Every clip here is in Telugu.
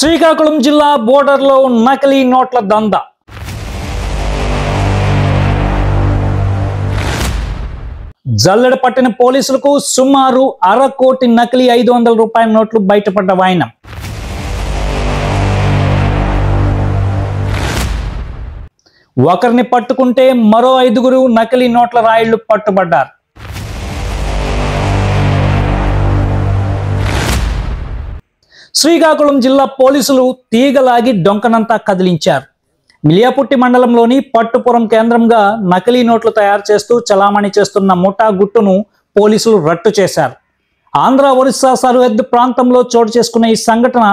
శ్రీకాకుళం జిల్లా బోర్డర్లో నకిలీ నోట్ల దందా. జల్లెడ పట్టిన పోలీసులకు సుమారు 1/2 కోటి నకిలీ 500 రూపాయల నోట్లు బయటపడ్డ వాయినం. ఒకరిని పట్టుకుంటే మరో 5గురు నకిలీ నోట్ల రాయిళ్లు పట్టుబడ్డారు. శ్రీకాకుళం జిల్లా పోలీసులు తీగలాగి డొంకనంతా కదిలించారు. మిలియాపుట్టి మండలంలోని పట్టుపురం కేంద్రంగా నకిలీ నోట్లు తయారు చేస్తూ చలామణి చేస్తున్న ముఠా గుట్టును పోలీసులు రట్టు చేశారు. ఆంధ్ర ఒరిస్సా సరిహద్దు ప్రాంతంలో చోటు చేసుకున్న ఈ సంఘటన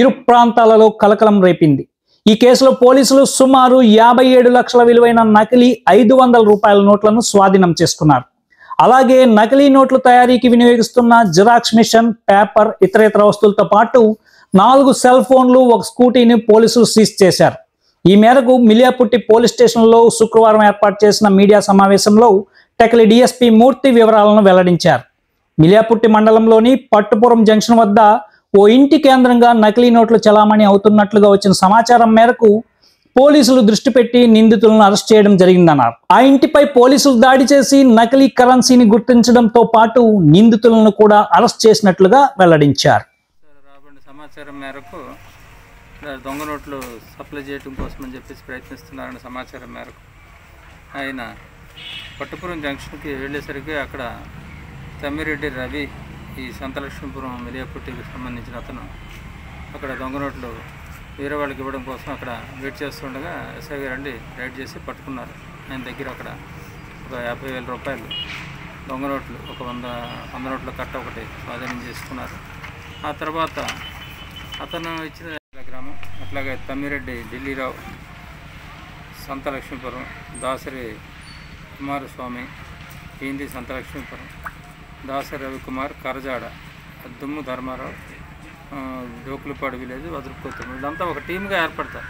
ఇరు ప్రాంతాలలో కలకలం రేపింది. ఈ కేసులో పోలీసులు సుమారు 57 లక్షల విలువైన నకిలీ 500 రూపాయల నోట్లను స్వాధీనం చేసుకున్నారు. అలాగే నకిలీ నోట్ల తయారీకి వినియోగిస్తున్న జిరాక్స్ మిషన్, పేపర్, ఇతర వస్తువులతో పాటు 4 సెల్ ఫోన్లు, 1 స్కూటీని పోలీసులు సీజ్ చేశారు. ఈ మేరకు మిలియాపుట్టి పోలీస్ స్టేషన్లో శుక్రవారం ఏర్పాటు చేసిన మీడియా సమావేశంలో టెక్కలి డిఎస్పీ మూర్తి వివరాలను వెల్లడించారు. మిలియాపుట్టి మండలంలోని పట్టుపురం జంక్షన్ వద్ద ఓ ఇంటి కేంద్రంగా నకిలీ నోట్లు చలామణి అవుతున్నట్లుగా వచ్చిన సమాచారం మేరకు పోలీసులు దృష్టి పెట్టి నిందితులను అరెస్ట్ చేయడం జరిగిందన్నారు. ఆ ఇంటిపై పోలీసులు దాడి చేసి నకిలీ కరెన్సీని గుర్తించడంతో పాటు నిందితులను కూడా అరెస్ట్ చేసినట్లుగా వెల్లడించారు. సమాచారం మేరకు దొంగ నోట్లు సప్లై చేయడం కోసం అని చెప్పేసి ప్రయత్నిస్తున్నారన్న సమాచారం మేరకు ఆయన పట్టుపురం జంక్షన్కి వెళ్ళేసరికి అక్కడ తమ్మిరెడ్డి రవి, ఈ సంతలక్ష్మీపురం మిలియాపుట్టికి సంబంధించిన అతను అక్కడ దొంగ నోట్లు వేరే వాళ్ళకి ఇవ్వడం కోసం అక్కడ వెయిట్ చేస్తుండగా ఎస్ఐ గారు రైడ్ చేసి పట్టుకున్నారు. ఆయన దగ్గర అక్కడ ఒక 50,000 రూపాయలు దొంగ నోట్లు, ఒక 100 నోట్ల కట్ట ఒకటి స్వాధీనం చేసుకున్నారు. ఆ తర్వాత అతను ఇచ్చిన గ్రామం అట్లాగే తమ్మిరెడ్డి ఢిల్లీరావు, సంతలక్ష్మీపురం, దాసరి కుమారస్వామి, హిందీ సంతలక్ష్మీపురం, దాసరి రవికుమార్, కరజాడ, దుమ్ము ధర్మారావు, జోకులపాడు విలేజ్, వదులుకోతాం. వీళ్ళంతా ఒక టీమ్గా ఏర్పడతారు.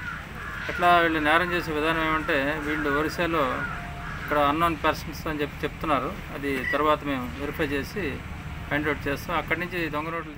ఎట్లా వీళ్ళు నేరం చేసే విధానం ఏమంటే, వీళ్ళు ఒరిస్సాలో ఇక్కడ అన్నోన్ పర్సన్స్ అని చెప్తున్నారు. అది తర్వాత మేము వెరిఫై చేసి ఫైండ్ అవుట్ చేస్తాం. అక్కడి నుంచి దొంగ నోట్లు